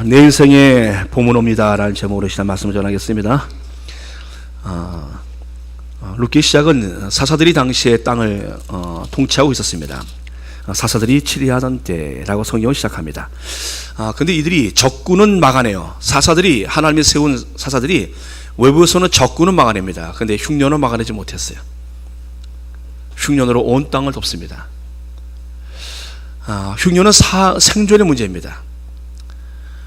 내 인생의 보문옵니다라는 제목으로 시작 말씀을 전하겠습니다. 룻기 시작은 사사들이 당시에 땅을 통치하고 있었습니다. 사사들이 치리하던 때라고 성경을 시작합니다. 근데 이들이 적군은 막아내요. 사사들이, 하나님이 세운 사사들이 외부에서는 적군은 막아냅니다. 근데 흉년은 막아내지 못했어요. 흉년으로 온 땅을 덮습니다. 흉년은 생존의 문제입니다.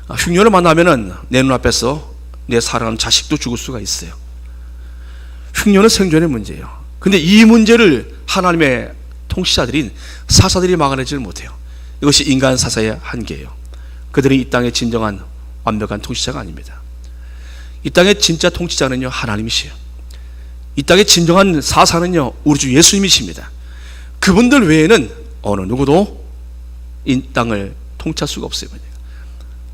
흉년을 만나면은 내 눈앞에서 내 사랑하는 자식도 죽을 수가 있어요. 흉년은 생존의 문제예요. 근데 이 문제를 하나님의 통치자들인 사사들이 막아내지를 못해요. 이것이 인간 사사의 한계예요. 그들은 이 땅의 진정한 완벽한 통치자가 아닙니다. 이 땅의 진짜 통치자는요, 하나님이시에요. 이 땅의 진정한 사사는요, 우리 주 예수님이십니다. 그분들 외에는 어느 누구도 이 땅을 통치할 수가 없어요.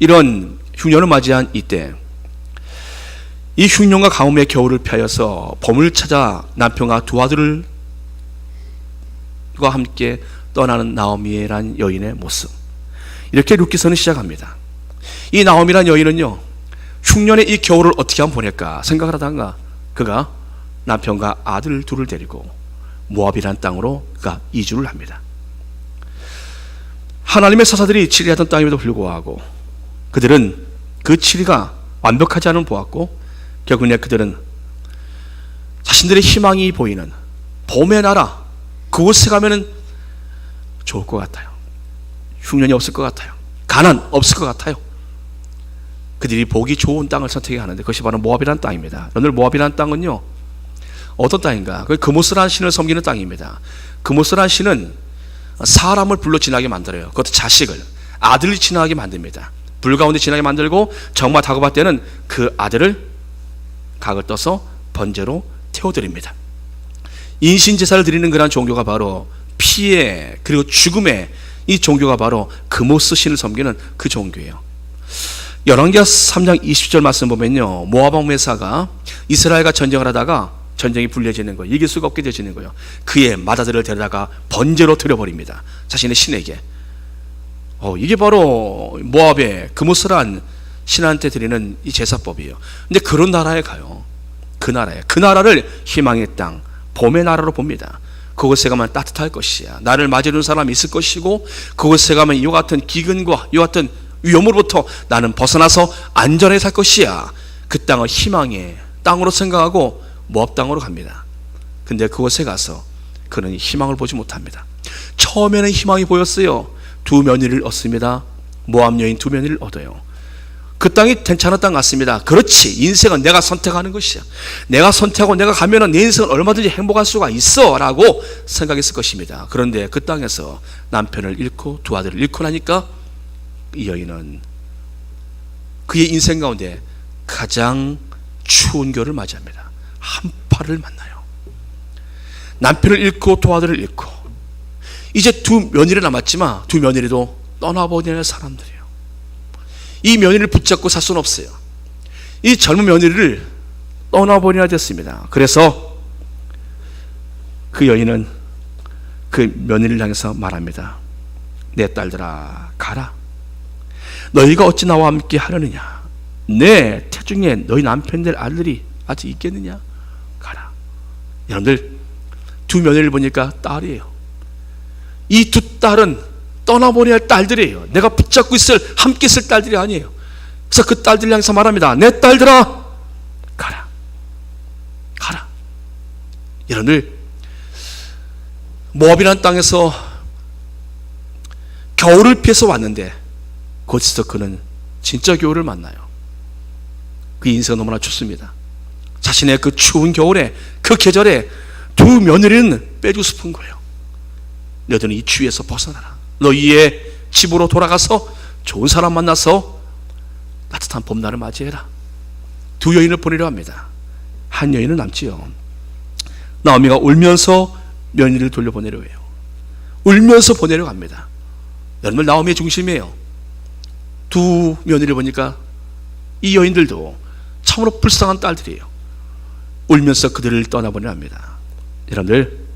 이런 흉년을 맞이한 이때, 이 흉년과 가뭄의 겨울을 피하여서 봄을 찾아 남편과 두 아들과 함께 떠나는 나오미라는 여인의 모습, 이렇게 룻기서는 시작합니다. 이 나오미라는 여인은요, 흉년의 이 겨울을 어떻게 하면 보낼까 생각을 하다가 그가 남편과 아들 둘을 데리고 모압이라는 땅으로 그가 이주를 합니다. 하나님의 사사들이 치리하던 땅임에도 불구하고 그들은 그 치리가 완벽하지 않은 보았고, 결국에 그들은 자신들의 희망이 보이는 봄의 나라, 그곳에 가면은 좋을 것 같아요. 흉년이 없을 것 같아요. 가난 없을 것 같아요. 그들이 보기 좋은 땅을 선택해야 하는데 그것이 바로 모압이라는 땅입니다. 오늘 모압이라는 땅은요, 어떤 땅인가? 그 그모스라는 신을 섬기는 땅입니다. 그모스라는 신은 사람을 불로 지나게 만들어요. 그것도 자식을, 아들을 지나게 만듭니다. 불 가운데 지나게 만들고 정말 다가갈 때는 그 아들을 각을 떠서 번제로 태워드립니다. 인신제사를 드리는 그런 종교가 바로 피해 그리고 죽음의 이 종교가 바로 그모스 신을 섬기는 그 종교예요. 열왕기하 3장 20절 말씀 보면요, 모압 왕 메사가 이스라엘과 전쟁을 하다가 전쟁이 불리해지는 거예요. 이길 수가 없게 되지는 거예요. 그의 맏아들을 데려다가 번제로 드려버립니다. 자신의 신에게. 이게 바로 모압의 그모스란 신한테 드리는 이 제사법이에요. 근데 그런 나라에 가요. 그 나라를 희망의 땅, 봄의 나라로 봅니다. 그곳에 가면 따뜻할 것이야. 나를 맞이해주는 사람이 있을 것이고, 그곳에 가면 이와 같은 기근과 이와 같은 위험으로부터 나는 벗어나서 안전하게 살 것이야. 그 땅을 희망의 땅으로 생각하고 모압 땅으로 갑니다. 근데 그곳에 가서 그는 희망을 보지 못합니다. 처음에는 희망이 보였어요. 두 며느리를 얻습니다. 모압 여인 두 며느리를 얻어요. 그 땅이 괜찮은 땅 같습니다. 그렇지, 인생은 내가 선택하는 것이야. 내가 선택하고 내가 가면은 내 인생은 얼마든지 행복할 수가 있어 라고 생각했을 것입니다. 그런데 그 땅에서 남편을 잃고 두 아들을 잃고 나니까 이 여인은 그의 인생 가운데 가장 추운 겨울을 맞이합니다. 한파를 만나요. 남편을 잃고 두 아들을 잃고 이제 두 며느리 남았지만 두 며느리도 떠나보내는 사람들이에요. 이 며느리를 붙잡고 살 수는 없어요. 이 젊은 며느리를 떠나보내야 됐습니다. 그래서 그 여인은 그 며느리를 향해서 말합니다. 내 딸들아, 가라. 너희가 어찌 나와 함께 하려느냐? 내 태중에 너희 남편들 아들이 아직 있겠느냐? 가라. 여러분들, 두 며느리를 보니까 딸이에요. 이 두 딸은 떠나보내야 할 딸들이에요. 내가 붙잡고 함께 있을 딸들이 아니에요. 그래서 그 딸들 향해서 말합니다. 내 딸들아, 가라. 가라. 여러분들, 모압이라는 땅에서 겨울을 피해서 왔는데 거기서 그는 진짜 겨울을 만나요. 그 인생은 너무나 춥습니다. 자신의 그 추운 겨울에, 그 계절에 두 며느리는 빼주고 싶은 거예요. 너희는 이 추위에서 벗어나라. 너희의 집으로 돌아가서 좋은 사람 만나서 따뜻한 봄날을 맞이해라. 두 여인을 보내려 합니다. 한 여인은 남지요. 나오미가 울면서 며느리를 돌려보내려 해요. 울면서 보내려 갑니다. 여러분, 나오미의 중심이에요. 두 며느리를 보니까 이 여인들도 참으로 불쌍한 딸들이에요. 울면서 그들을 떠나보내려 합니다. 여러분들,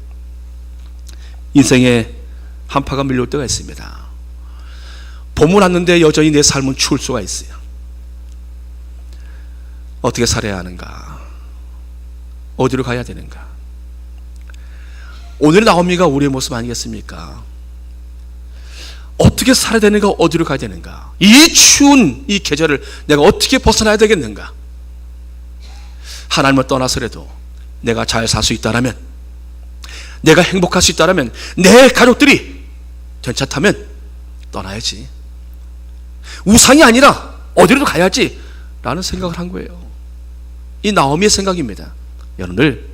인생에 한파가 밀려올 때가 있습니다. 봄은 왔는데 여전히 내 삶은 추울 수가 있어요. 어떻게 살아야 하는가? 어디로 가야 되는가? 오늘 나오미가 우리의 모습 아니겠습니까? 어떻게 살아야 되는가? 어디로 가야 되는가? 이 추운 이 계절을 내가 어떻게 벗어나야 되겠는가? 하나님을 떠나서라도 내가 잘 살 수 있다라면, 내가 행복할 수 있다라면, 내 가족들이 괜찮다면 떠나야지. 우상이 아니라 어디로도 가야지 라는 생각을 한 거예요. 이 나오미의 생각입니다. 여러분들,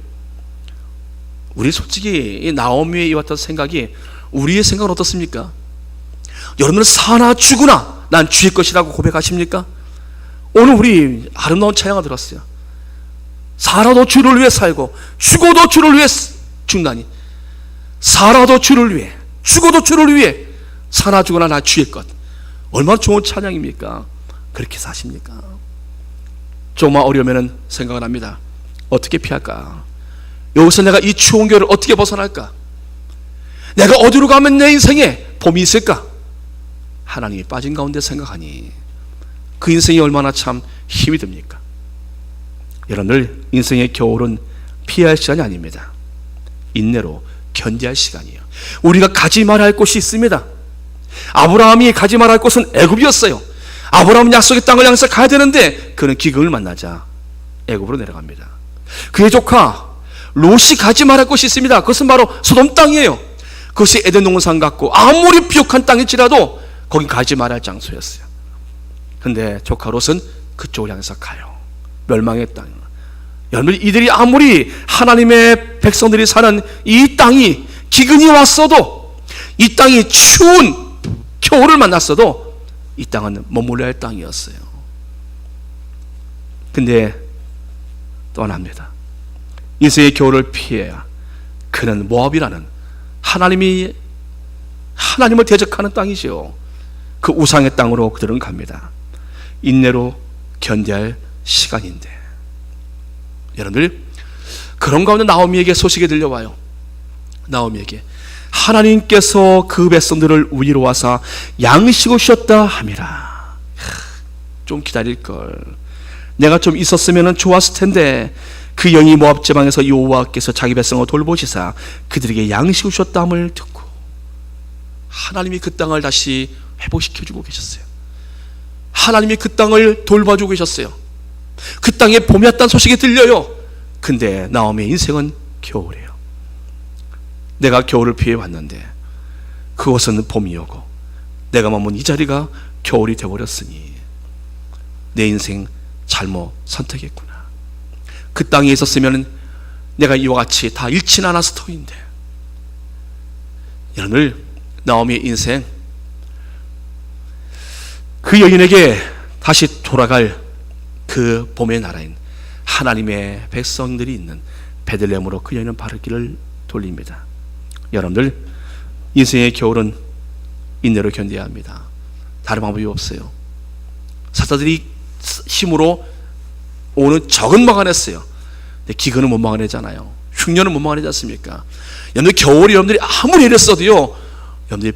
우리 솔직히 이 나오미의 이와 같은 생각이 우리의 생각은 어떻습니까? 여러분은 사나 죽으나 난 주의 것이라고 고백하십니까? 오늘 우리 아름다운 찬양을 들었어요. 살아도 주를 위해 살고 죽어도 주를 위해 죽나니, 살아도 주를 위해 죽어도 주를 위해 사나 죽으나 나 주의 것. 얼마나 좋은 찬양입니까? 그렇게 사십니까? 조금만 어려우면 생각을 합니다. 어떻게 피할까? 여기서 내가 이 추운 겨울을 어떻게 벗어날까? 내가 어디로 가면 내 인생에 봄이 있을까? 하나님이 빠진 가운데 생각하니 그 인생이 얼마나 참 힘이 듭니까? 여러분들, 인생의 겨울은 피해야 할 시간이 아닙니다. 인내로 견디할 시간이에요. 우리가 가지 말아야 할 곳이 있습니다. 아브라함이 가지 말아야 할 곳은 애굽이었어요. 아브라함은 약속의 땅을 향해서 가야 되는데 그는 기근을 만나자 애굽으로 내려갑니다. 그의 조카 롯이 가지 말아야 할 곳이 있습니다. 그것은 바로 소돔 땅이에요. 그것이 에덴 동산 같고 아무리 비옥한 땅일지라도 거기 가지 말아야 할 장소였어요. 근데 조카 롯은 그쪽을 향해서 가요. 멸망의 땅. 여러분, 이들이 아무리 하나님의 백성들이 사는 이 땅이 기근이 왔어도, 이 땅이 추운 겨울을 만났어도 이 땅은 머물러야 할 땅이었어요. 근데 떠납니다. 인생의 겨울을 피해야 그는 모압이라는 하나님을 대적하는 땅이죠. 그 우상의 땅으로 그들은 갑니다. 인내로 견뎌야 할 시간인데, 여러분들, 그런 가운데 나오미에게 소식이 들려와요. 나오미에게 하나님께서 그 백성들을 위로하사 양식을 주셨다 함이라. 좀 기다릴걸. 내가 좀 있었으면 좋았을 텐데 그 영이 모압 지방에서 여호와께서 자기 백성을 돌보시사 그들에게 양식을 주셨다 함을 듣고 하나님이 그 땅을 다시 회복시켜주고 계셨어요. 하나님이 그 땅을 돌봐주고 계셨어요. 그 땅에 봄이 왔다는 소식이 들려요. 근데 나오미의 인생은 겨울이에요. 내가 겨울을 피해 왔는데 그곳은 봄이 오고 내가 머문 이 자리가 겨울이 되어버렸으니 내 인생 잘못 선택했구나. 그 땅에 있었으면 내가 이와 같이 다 잃진 않았을 터인데. 여러분들, 나오미의 인생, 그 여인에게 다시 돌아갈 그 봄의 나라인 하나님의 백성들이 있는 베들레헴으로 그 여인은 바른 길을 돌립니다. 여러분들, 인생의 겨울은 인내로 견뎌야 합니다. 다른 방법이 없어요. 사자들이 힘으로 오는 적은 막아냈어요. 근데 기근은 못 막아내잖아요. 흉년은 못 막아내지 않습니까? 여러분들, 겨울이 여러분들이 아무리 애를 써도요, 여러분들이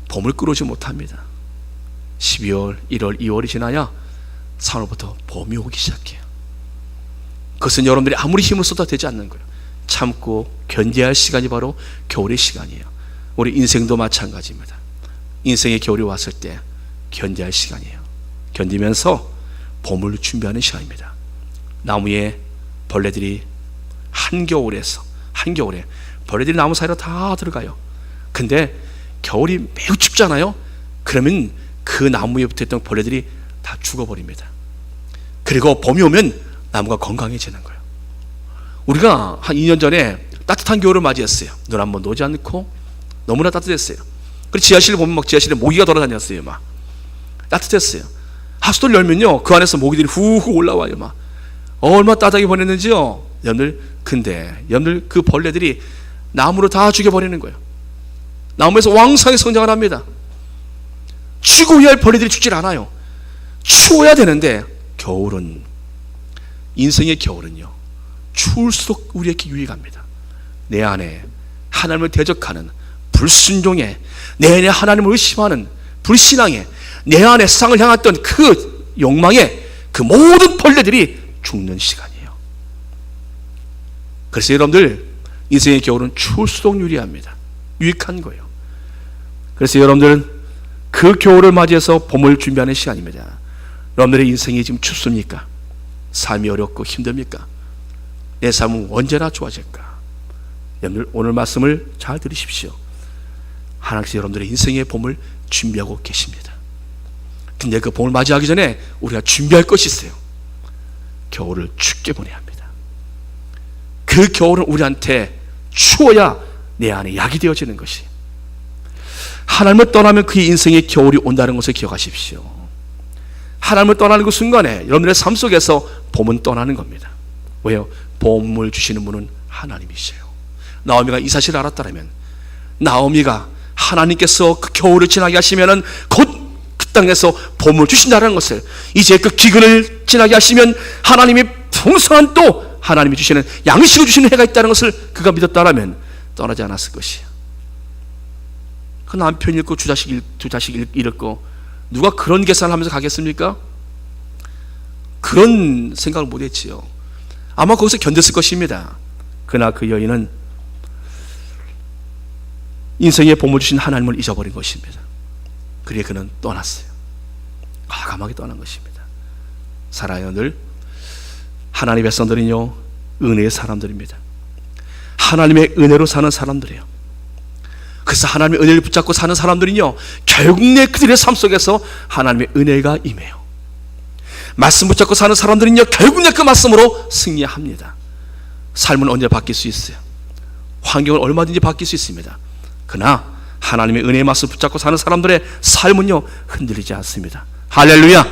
봄을 끌어오지 못합니다. 12월, 1월, 2월이 지나야 3월부터 봄이 오기 시작해요. 그것은 여러분들이 아무리 힘을 쏟아도 되지 않는 거예요. 참고 견뎌야 할 시간이 바로 겨울의 시간이에요. 우리 인생도 마찬가지입니다. 인생의 겨울이 왔을 때 견뎌야 할 시간이에요. 견디면서 봄을 준비하는 시간입니다. 나무에 벌레들이 한겨울에 벌레들이 나무 사이로 다 들어가요. 근데 겨울이 매우 춥잖아요. 그러면 그 나무에 붙어있던 벌레들이 다 죽어버립니다. 그리고 봄이 오면 나무가 건강해지는 거예요. 우리가 한 2년 전에 따뜻한 겨울을 맞이했어요. 눈 한 번 오지 않고 너무나 따뜻했어요. 그리고 지하실을 보면 막 지하실에 모기가 돌아다녔어요. 막 따뜻했어요. 하수도를 열면요, 그 안에서 모기들이 후후 올라와요. 막 얼마나 따뜻하게 보냈는지요. 여러분들, 근데 여러분들, 그 벌레들이 나무로 다 죽여버리는 거예요. 나무에서 왕성하게 성장을 합니다. 죽어야 할 벌레들이 죽질 않아요. 추워야 되는데, 겨울은, 인생의 겨울은요, 추울수록 우리에게 유익합니다. 내 안에 하나님을 대적하는 불순종에, 내 안에 하나님을 의심하는 불신앙에 내 안에 세상을 향했던 그 욕망에 그 모든 벌레들이 죽는 시간이에요. 그래서 여러분들 인생의 겨울은 추울수록 유리합니다. 유익한 거예요. 그래서 여러분들은 그 겨울을 맞이해서 봄을 준비하는 시간입니다. 여러분들의 인생이 지금 춥습니까? 삶이 어렵고 힘듭니까? 내 삶은 언제나 좋아질까? 여러분들 오늘 말씀을 잘 들으십시오. 하나님께서 여러분들의 인생의 봄을 준비하고 계십니다. 근데 그 봄을 맞이하기 전에 우리가 준비할 것이 있어요. 겨울을 춥게 보내야 합니다. 그 겨울은 우리한테 추워야 내 안에 약이 되어지는 것이. 하나님을 떠나면 그의 인생의 겨울이 온다는 것을 기억하십시오. 하나님을 떠나는 그 순간에 여러분들의 삶 속에서 봄은 떠나는 겁니다. 왜요? 봄을 주시는 분은 하나님이세요. 나오미가 이 사실을 알았다면, 나오미가 하나님께서 그 겨울을 지나게 하시면은 곧 그 땅에서 봄을 주신다는 것을, 이제 그 기근을 지나게 하시면 하나님이 풍성한 또 하나님이 주시는 양식을 주시는 해가 있다는 것을 그가 믿었다라면 떠나지 않았을 것이야. 그 남편 잃고 두 자식 잃었고 누가 그런 계산을 하면서 가겠습니까? 그런 생각을 못했지요. 아마 거기서 견뎠을 것입니다. 그러나 그 여인은 인생의 봄을 주신 하나님을 잊어버린 것입니다. 그리고 그는 떠났어요. 과감하게 떠난 것입니다. 사랑하는 여러분들, 하나님의 백성들은요, 은혜의 사람들입니다. 하나님의 은혜로 사는 사람들이에요. 그래서 하나님의 은혜를 붙잡고 사는 사람들은요, 결국 내 그들의 삶 속에서 하나님의 은혜가 임해요. 말씀 붙잡고 사는 사람들은요, 결국 내 그 말씀으로 승리합니다. 삶은 언제 바뀔 수 있어요. 환경은 얼마든지 바뀔 수 있습니다. 그러나 하나님의 은혜의 말씀 붙잡고 사는 사람들의 삶은요, 흔들리지 않습니다. 할렐루야.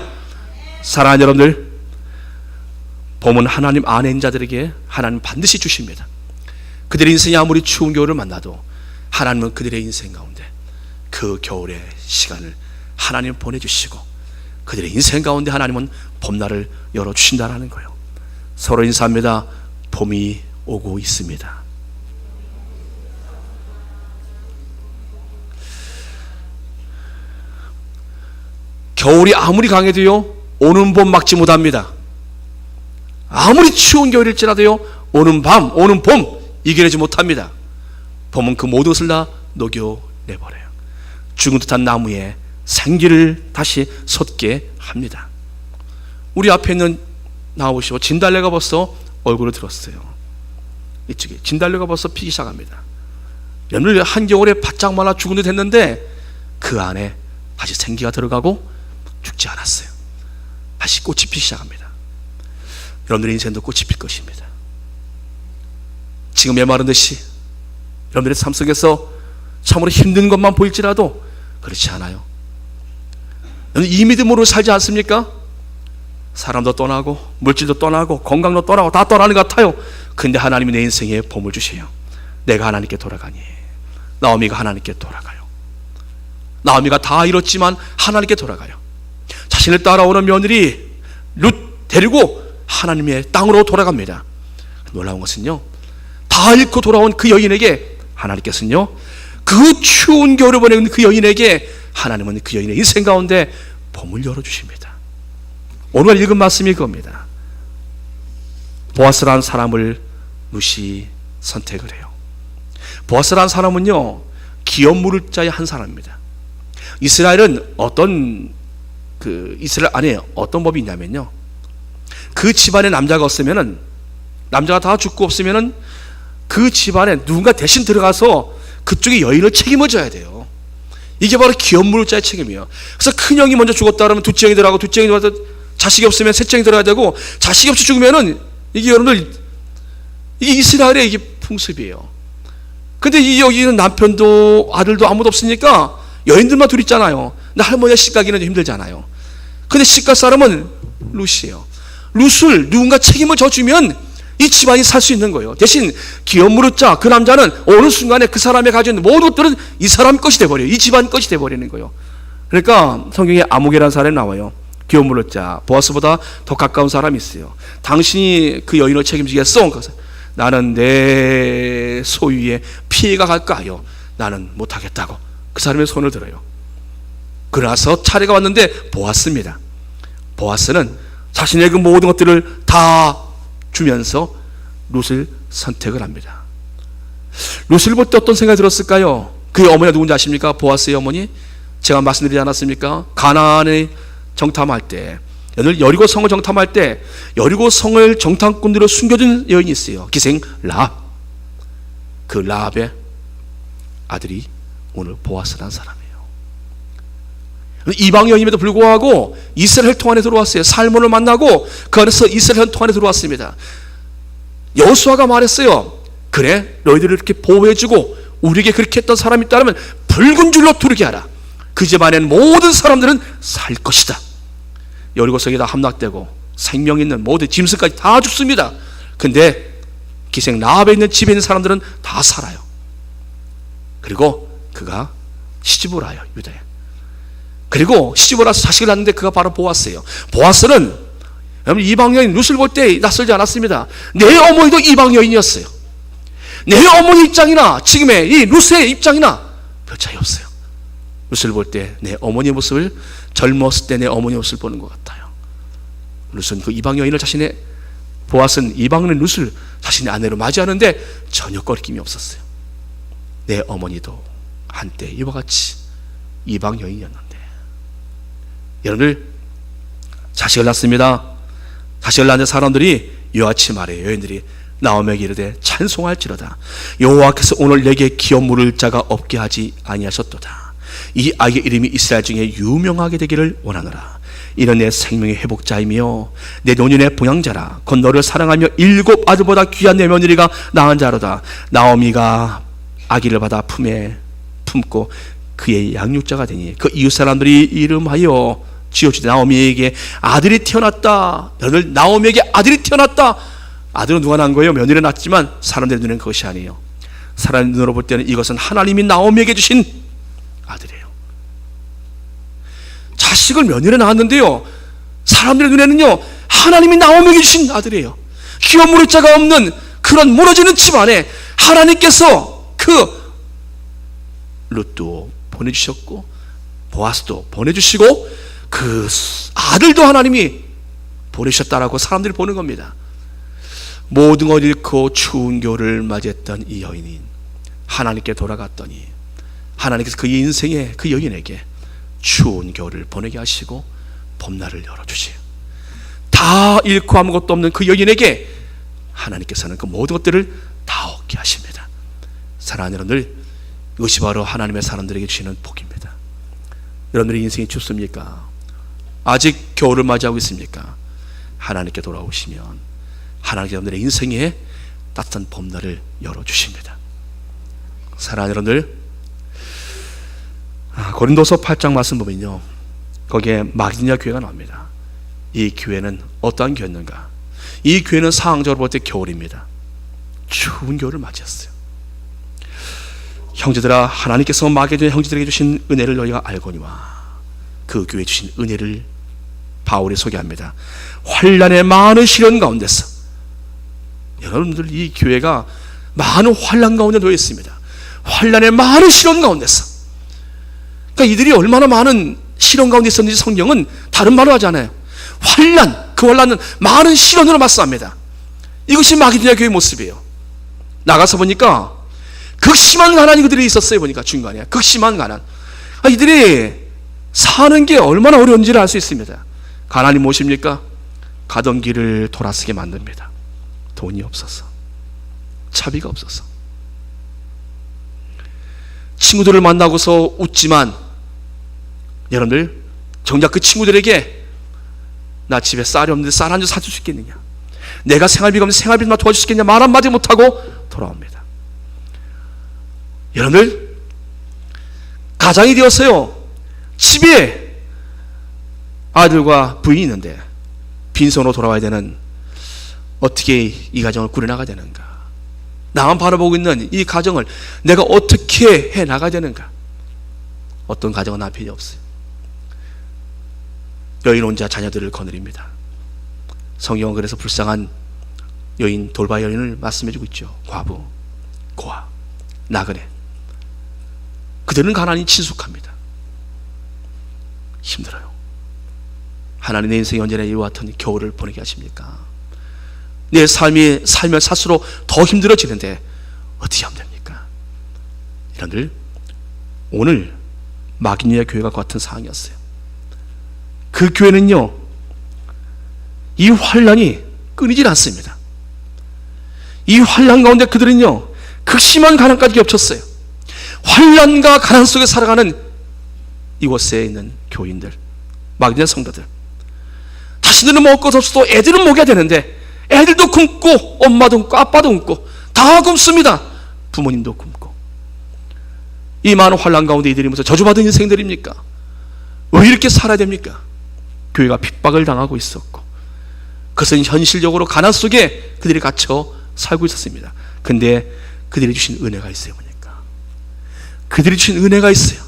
사랑하는 여러분들, 봄은 하나님 안에 있는 자들에게 하나님 반드시 주십니다. 그들의 인생이 아무리 추운 겨울을 만나도 하나님은 그들의 인생 가운데 그 겨울의 시간을 하나님 보내주시고 그들의 인생 가운데 하나님은 봄날을 열어주신다는 거예요. 서로 인사합니다. 봄이 오고 있습니다. 겨울이 아무리 강해도요, 오는 봄 막지 못합니다. 아무리 추운 겨울일지라도요, 오는 밤, 오는 봄 이겨내지 못합니다. 봄은 그 모든 것을 다 녹여내버려요. 죽은 듯한 나무에 생기를 다시 솟게 합니다. 우리 앞에 있는 나오시오. 진달래가 벌써 얼굴을 들었어요. 이쪽에 진달래가 벌써 피기 시작합니다. 여러분, 한겨울에 바짝 말라 죽은 듯 했는데 그 안에 다시 생기가 들어가고 죽지 않았어요. 다시 꽃이 피기 시작합니다. 여러분들의 인생도 꽃이 필 것입니다. 지금 메마른 듯이 여러분들의 삶 속에서 참으로 힘든 것만 보일지라도 그렇지 않아요. 이 믿음으로 살지 않습니까? 사람도 떠나고 물질도 떠나고 건강도 떠나고 다 떠나는 것 같아요. 근데 하나님이 내 인생에 봄을 주세요. 내가 하나님께 돌아가니. 나오미가 하나님께 돌아가요. 나오미가 다 잃었지만 하나님께 돌아가요. 자신을 따라오는 며느리 룻 데리고 하나님의 땅으로 돌아갑니다. 놀라운 것은요, 다 잃고 돌아온 그 여인에게 하나님께서는요, 그 추운 겨울을 보내는 그 여인에게 하나님은 그 여인의 인생 가운데 봄을 열어주십니다. 오늘 읽은 말씀이 그겁니다. 보아스라는 사람을 룻이 선택을 해요. 보아스라는 사람은요, 기업 물을 자의 한 사람입니다. 이스라엘은 이스라엘 안에 어떤 법이 있냐면요, 그 집안에 남자가 없으면은, 남자가 다 죽고 없으면은 그 집안에 누군가 대신 들어가서 그쪽의 여인을 책임을 져야 돼요. 이게 바로 기업 물을 자의 책임이에요. 그래서 큰 형이 먼저 죽었다 그러면 둘째 형이 들어가고, 둘째 형이 들어가서 자식이 없으면 셋째 형이 들어가야 되고, 자식이 없이 죽으면은 이게 여러분들, 이게 이스라엘의 이게 풍습이에요. 근데 여기는 남편도 아들도 아무도 없으니까 여인들만 둘 있잖아요. 근데 할머니가 시가기는 좀 힘들잖아요. 근데 시가 사람은 룻이에요. 룻을 누군가 책임을 져주면 이 집안이 살 수 있는 거예요. 대신 기업 무릇자 그 남자는 어느 순간에 그 사람이 가지고 있는 모든 것들은 이 사람 것이 돼버려요. 이 집안 것이 돼버리는 거예요. 그러니까 성경에 아무개라는 사람이 나와요. 기업 무릇자, 보아스보다 더 가까운 사람이 있어요. 당신이 그 여인을 책임지겠어? 그래서 나는 내 소유에 피해가 갈까 하여 나는 못하겠다고 그 사람의 손을 들어요. 그러나서 차례가 왔는데 보아스입니다. 보아스는 자신의 그 모든 것들을 다 주면서 룻을 선택을 합니다. 룻을 볼 때 어떤 생각이 들었을까요? 그의 어머니가 누군지 아십니까? 보아스의 어머니. 제가 말씀드리지 않았습니까? 가나안에 정탐할 때, 여리고 성을 정탐할 때 여리고 성을 정탐꾼들로 숨겨준 여인이 있어요. 기생 라합. 그 라합의 아들이 오늘 보아스라는 사람이에요. 이방 여인임에도 불구하고 이스라엘 혈통 안에 들어왔어요. 살몬을 만나고 그 안에서 이스라엘 혈통 안에 들어왔습니다. 여호수아가 말했어요. 그래, 너희들을 이렇게 보호해주고 우리에게 그렇게 했던 사람이 있다면 붉은 줄로 두르게 하라. 그 집안에는 모든 사람들은 살 것이다. 여리고성이 다 함락되고 생명 있는 모든 짐승까지 다 죽습니다. 근데 기생 라합에 있는 집에 있는 사람들은 다 살아요. 그리고 그가 시집을 와요, 유다에. 그리고 시집을 와서 자식을 낳는데 그가 바로 보아스예요. 보아스는 여러분 이방 여인 룻을 볼 때 낯설지 않았습니다. 내 어머니도 이방 여인이었어요. 내 어머니 입장이나 지금의 이 룻의 입장이나 별 차이 없어요. 룻을 볼 때 내 어머니의 모습을, 젊었을 때 내 어머니의 모습을 보는 것 같아요. 룻은 그 이방 여인을 보아스는 이방 여인 룻을 자신의 아내로 맞이하는데 전혀 꺼리낌이 없었어요. 내 어머니도 한때 이와 같이 이방 여인이었는데. 여러분들 자식을 낳습니다. 자식을 낳는 사람들이 이와 같이 말해요. 여인들이 나오미에게 이르되 찬송할지로다. 여호와께서 오늘 내게 기업 물을 자가 없게 하지 아니하셨도다. 이 아이의 이름이 이스라엘 중에 유명하게 되기를 원하노라. 이는 내 생명의 회복자이며 내 노년의 봉양자라. 곧 너를 사랑하며 7 아들보다 귀한 내 며느리가 낳은 자로다. 나오미가 아기를 받아 품에 품고 그의 양육자가 되니 그 이웃 사람들이 이름하여 지어주되 나오미에게 아들이 태어났다. 너를 나오미에게 아들이 태어났다. 아들은 누가 낳은 거예요? 며느리가 낳았지만 사람들의 눈에는 그것이 아니에요. 사람의 눈으로 볼 때는 이것은 하나님이 나오미에게 주신 아들이에요. 자식을 며느리가 낳았는데요, 사람들의 눈에는요 하나님이 나오미에게 주신 아들이에요. 기업 물을 자가 없는 그런 무너지는 집안에 하나님께서 그 룻도 보내주셨고 보아스도 보내주시고 그 아들도 하나님이 보내셨다라고 사람들이 보는 겁니다. 모든 걸 잃고 추운 겨울을 맞이했던 이 여인이 하나님께 돌아갔더니 하나님께서 그 인생의 그 여인에게 추운 겨울을 보내게 하시고 봄날을 열어주세요. 다 잃고 아무것도 없는 그 여인에게 하나님께서는 그 모든 것들을 다 얻게 하십니다. 사랑하는 여러분들, 이것이 바로 하나님의 사람들에게 주시는 복입니다. 여러분들의 인생이 춥습니까? 아직 겨울을 맞이하고 있습니까? 하나님께 돌아오시면 하나님께서 여러분들의 인생에 따뜻한 봄날을 열어주십니다. 사랑하는 여러분들, 고린도서 8장 말씀 보면요, 거기에 마게도냐 교회가 나옵니다. 이 교회는 어떠한 교회였는가? 이 교회는 상황적으로 볼 때 겨울입니다. 추운 겨울을 맞이했어요. 형제들아, 하나님께서 마게도냐 형제들에게 주신 은혜를 너희가 알거니와. 그 교회에 주신 은혜를 바울이 소개합니다. 환난의 많은 시련 가운데서, 여러분들 이 교회가 많은 환난 가운데 놓여 있습니다. 환난의 많은 시련 가운데서, 그러니까 이들이 얼마나 많은 시련 가운데 있었는지 성경은 다른 말로 하지 않아요. 환난, 그 환난은 많은 시련으로 맞서합니다. 이것이 마게도냐 교회의 모습이에요. 나가서 보니까 극심한 가난이 그들이 있었어요. 보니까 중간에 극심한 가난. 이들이 사는 게 얼마나 어려운지를 알 수 있습니다. 가난이 무엇입니까? 가던 길을 돌아서게 만듭니다. 돈이 없어서, 차비가 없어서. 친구들을 만나고서 웃지만, 여러분들 정작 그 친구들에게 나 집에 쌀이 없는데 쌀 한 줄 사줄 수 있겠느냐, 내가 생활비가 없는데 생활비만 도와줄 수 있겠냐 말 한마디 못하고 돌아옵니다. 여러분들 가장이 되었어요. 집에 아들과 부인이 있는데 빈손으로 돌아와야 되는, 어떻게 이 가정을 꾸려나가야 되는가, 나만 바라보고 있는 이 가정을 내가 어떻게 해나가야 되는가. 어떤 가정은 남편이 없어요. 여인 혼자 자녀들을 거느립니다. 성경은 그래서 불쌍한 여인, 돌바 여인을 말씀해주고 있죠. 과부, 고아, 나그네. 그들은 가난이 친숙합니다. 힘들어요. 하나님 내 인생에 언제나 이와 같은 겨울을 보내게 하십니까? 내 삶이 살면 살수록 더 힘들어지는데 어떻게 하면 됩니까? 여러분들, 오늘 마기니아 교회가 같은 상황이었어요. 그 교회는요, 이 환란이 끊이질 않습니다. 이 환란 가운데 그들은요, 극심한 가난까지 겹쳤어요. 환란과 가난 속에 살아가는 이곳에 있는 교인들, 마기니아 성도들, 자신들은 먹을 것 없어도 애들은 먹여야 되는데 애들도 굶고 엄마도 굶고 아빠도 굶고 다 굶습니다. 부모님도 굶고. 이 많은 환란 가운데 이들이 무슨 저주받은 인생들입니까? 왜 이렇게 살아야 됩니까? 교회가 핍박을 당하고 있었고, 그것은 현실적으로 가난 속에 그들이 갇혀 살고 있었습니다. 근데 그들이 주신 은혜가 있어요. 뭐니까? 그들이 주신 은혜가 있어요.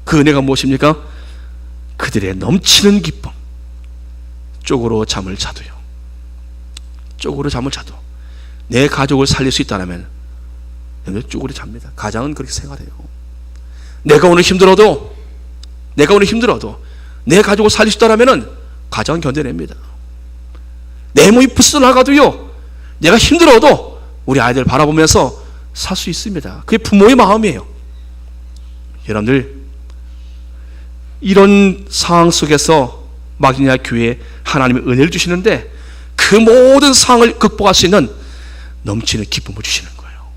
그 은혜가 무엇입니까? 그들의 넘치는 기쁨. 쪽으로 잠을 자도요. 쪽으로 잠을 자도 내 가족을 살릴 수 있다면 쪽으로 잡니다. 가장은 그렇게 생활해요. 내가 오늘 힘들어도 내 가족을 살릴 수 있다면 가정은 견뎌냅니다. 내 몸이 부스나가도요, 내가 힘들어도 우리 아이들 바라보면서 살 수 있습니다. 그게 부모의 마음이에요. 여러분들, 이런 상황 속에서 마기니아 교회에 하나님의 은혜를 주시는데 그 모든 상황을 극복할 수 있는 넘치는 기쁨을 주시는 거예요.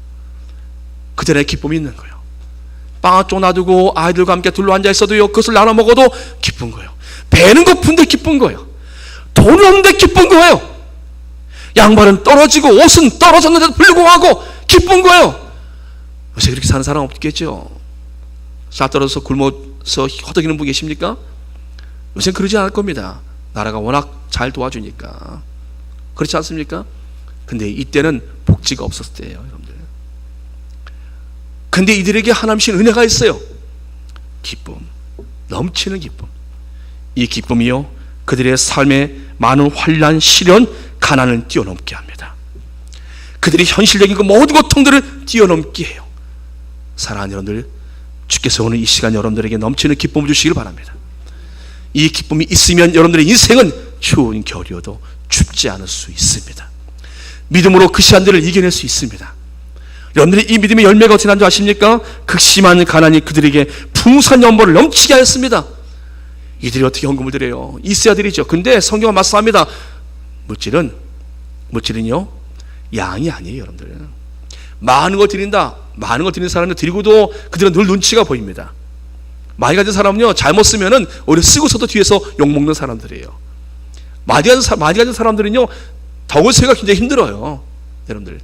그들의 기쁨이 있는 거예요. 빵 한쪽 놔두고 아이들과 함께 둘러 앉아 있어도요, 그것을 나눠 먹어도 기쁜 거예요. 배는 고픈데 기쁜 거예요. 돈은 없는데 기쁜 거예요. 양말은 떨어지고 옷은 떨어졌는데도 불구하고 기쁜 거예요. 요새 그렇게 사는 사람 없겠죠? 샷 떨어져서 굶어서 허덕이는 분 계십니까? 요새는 그러지 않을 겁니다. 나라가 워낙 잘 도와주니까. 그렇지 않습니까? 근데 이때는 복지가 없었을 때예요, 여러분들. 근데 이들에게 하나님 주신 은혜가 있어요. 기쁨, 넘치는 기쁨. 이 기쁨이요, 그들의 삶에 많은 환난, 시련, 가난을 뛰어넘게 합니다. 그들이 현실적인 그 모든 고통들을 뛰어넘게 해요. 사랑하는 여러분들, 주께서 오늘 이 시간 여러분들에게 넘치는 기쁨을 주시길 바랍니다. 이 기쁨이 있으면 여러분들의 인생은 추운 겨울이어도 춥지 않을 수 있습니다. 믿음으로 그 시간들을 이겨낼 수 있습니다. 여러분들이 이 믿음의 열매가 어떻게 난 줄 아십니까? 극심한 가난이 그들에게 풍성한 연보를 넘치게 하였습니다. 이들이 어떻게 헌금을 드려요? 있어야 드리죠. 근데 성경은 말씀합니다. 물질은요, 양이 아니에요, 여러분들. 많은 걸 드린다. 많은 걸 드리는 사람은 드리고도 그들은 늘 눈치가 보입니다. 많이 가진 사람은요, 잘못 쓰면은 오히려 쓰고서도 뒤에서 욕먹는 사람들이에요. 많이 가진 사람들은요, 덕을 세기가 굉장히 힘들어요. 여러분들,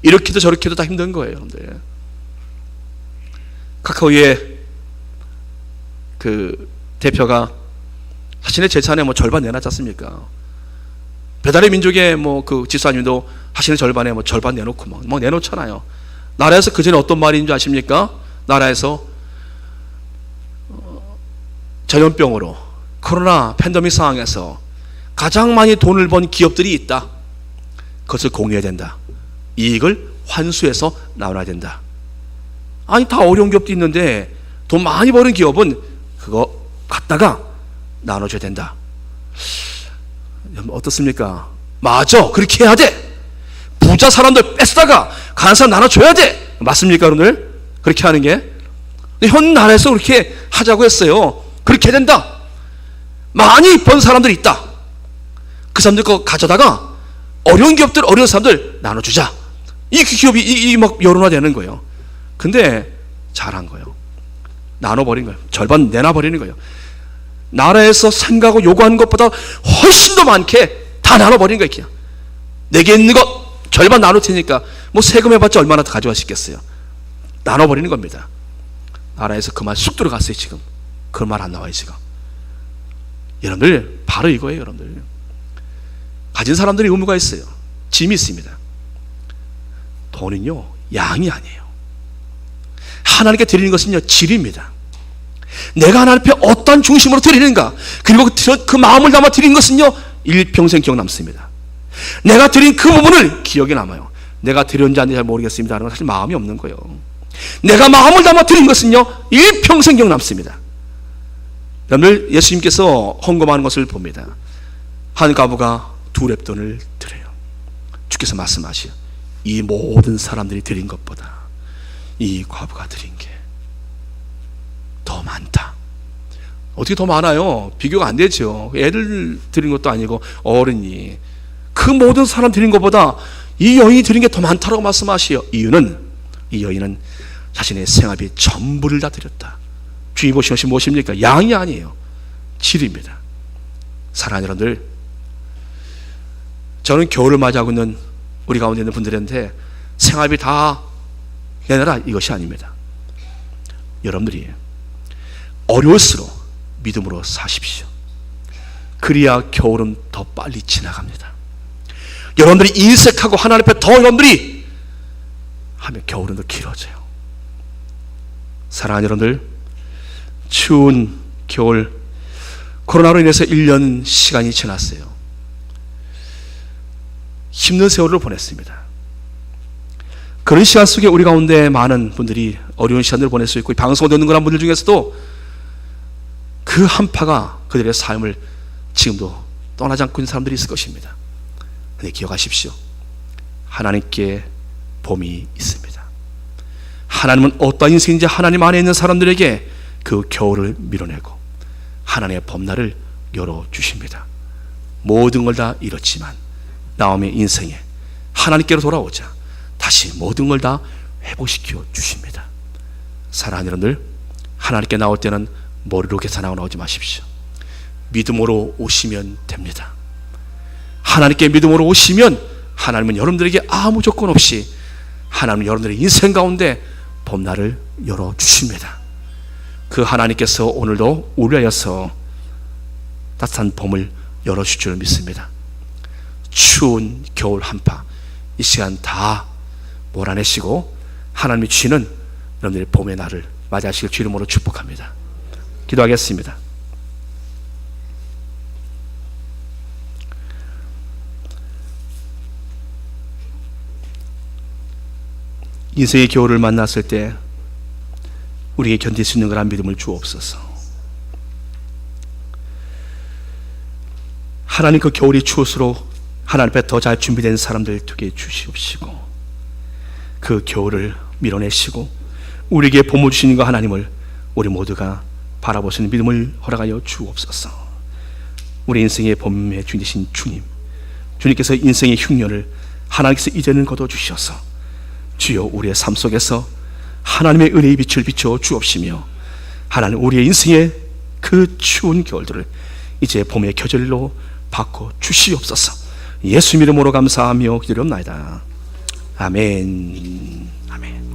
이렇게도 저렇게도 다 힘든 거예요, 여러분들. 카카오의 그 대표가 자신의 재산의 절반 내놨지 않습니까? 배달의 민족의 그 집사님도 자신의 절반에 절반 내놓고 막 내놓잖아요. 나라에서 그 전에 어떤 말인 줄 아십니까? 나라에서 전염병으로 코로나 팬데믹 상황에서 가장 많이 돈을 번 기업들이 있다. 그것을 공유해야 된다. 이익을 환수해서 나눠야 된다. 아니, 다 어려운 기업도 있는데 돈 많이 버는 기업은 그거 갖다가 나눠줘야 된다. 어떻습니까? 맞아, 그렇게 해야 돼. 부자 사람들 뺏다가 가난한 사람 나눠줘야 돼. 맞습니까, 여러분들? 그렇게 하는 게. 현 나라에서 그렇게 하자고 했어요. 그렇게 해야 된다. 많이 번 사람들이 있다. 그 사람들 거 가져다가 어려운 기업들, 어려운 사람들 나눠주자. 이 기업이 막 여론화되는 거예요. 근데 잘한 거예요. 나눠버린 거예요. 절반 내놔버리는 거예요. 나라에서 생각하고 요구하는 것보다 훨씬 더 많게 다 나눠버린 거예요. 그냥 내게 있는 것 절반 나눌 테니까 세금 해봤자 얼마나 더 가져가시겠어요. 나눠버리는 겁니다. 나라에서 그 말 쑥 들어갔어요. 지금 그 말 안 나와요. 지금 여러분들, 바로 이거예요. 여러분들, 가진 사람들이 의무가 있어요. 짐이 있습니다. 돈은요, 양이 아니에요. 하나님께 드리는 것은요, 질입니다. 내가 하나님 앞에 어떤 중심으로 드리는가, 그리고 그 마음을 담아 드리는 것은요, 일평생 기억 남습니다. 내가 드린 그 부분을 기억에 남아요. 내가 드렸는지 안 잘 모르겠습니다 하는 건 사실 마음이 없는 거예요. 내가 마음을 담아 드린 것은요, 일평생 기억 남습니다. 여러분들, 예수님께서 헌금하는 것을 봅니다. 한 과부가 2렙돈을 드려요. 주께서 말씀하시오. 이 모든 사람들이 드린 것보다 이 과부가 드린 게 더 많다. 어떻게 더 많아요? 비교가 안 되죠. 애들 드린 것도 아니고 어른이. 그 모든 사람 드린 것보다 이 여인이 드린 게 더 많다라고 말씀하시오. 이유는 이 여인은 자신의 생활비 전부를 다 드렸다. 주님 보신 것이 무엇입니까? 양이 아니에요. 질입니다. 사랑하는 여러분들, 저는 겨울을 맞이하고 있는 우리 가운데 있는 분들한테 생활비 다 내놔라 이것이 아닙니다. 여러분들이 어려울수록 믿음으로 사십시오. 그래야 겨울은 더 빨리 지나갑니다. 여러분들이 인색하고 하나님 앞에 더 여러분들이 하면 겨울은 더 길어져요. 사랑하는 여러분들, 추운 겨울, 코로나로 인해서 1년 시간이 지났어요. 힘든 세월을 보냈습니다. 그런 시간 속에 우리 가운데 많은 분들이 어려운 시간을 보낼 수 있고, 방송을 듣는 그런 분들 중에서도 그 한파가 그들의 삶을 지금도 떠나지 않고 있는 사람들이 있을 것입니다. 근데 기억하십시오. 하나님께 봄이 있습니다. 하나님은 어떤 인생인지 하나님 안에 있는 사람들에게 그 겨울을 밀어내고 하나님의 봄날을 열어주십니다. 모든 걸 다 잃었지만 나오미의 인생에 하나님께로 돌아오자 다시 모든 걸 다 회복시켜 주십니다. 사랑하는 여러분들, 하나님께 나올 때는 머리로 계산하고 나오지 마십시오. 믿음으로 오시면 됩니다. 하나님께 믿음으로 오시면 하나님은 여러분들에게 아무 조건 없이 하나님은 여러분들의 인생 가운데 봄날을 열어주십니다. 그 하나님께서 오늘도 우리를 위해서 따뜻한 봄을 열어주실 줄 믿습니다. 추운 겨울 한파 이 시간 다 몰아내시고 하나님이 주시는 여러분들의 봄의 날을 맞이하시길 주 이름으로 축복합니다. 기도하겠습니다. 인생의 겨울을 만났을 때 우리에게 견딜 수 있는 거란 믿음을 주옵소서. 하나님, 그 겨울이 추울수록 하나님 앞에 더 잘 준비된 사람들 되게 주시옵시고 그 겨울을 밀어내시고 우리에게 봄을 주시는 그 하나님을 우리 모두가 바라볼 수 있는 믿음을 허락하여 주옵소서. 우리 인생의 봄의 주인이신 주님, 주님께서 인생의 흉년을 하나님께서 이제는 거둬주셔서 주여 우리의 삶 속에서 하나님의 은혜의 빛을 비춰 주옵시며 하나님 우리의 인생의 그 추운 겨울들을 이제 봄의 계절로 바꿔 주시옵소서. 예수 이름으로 감사하며 기도합나이다. 아멘. 아멘.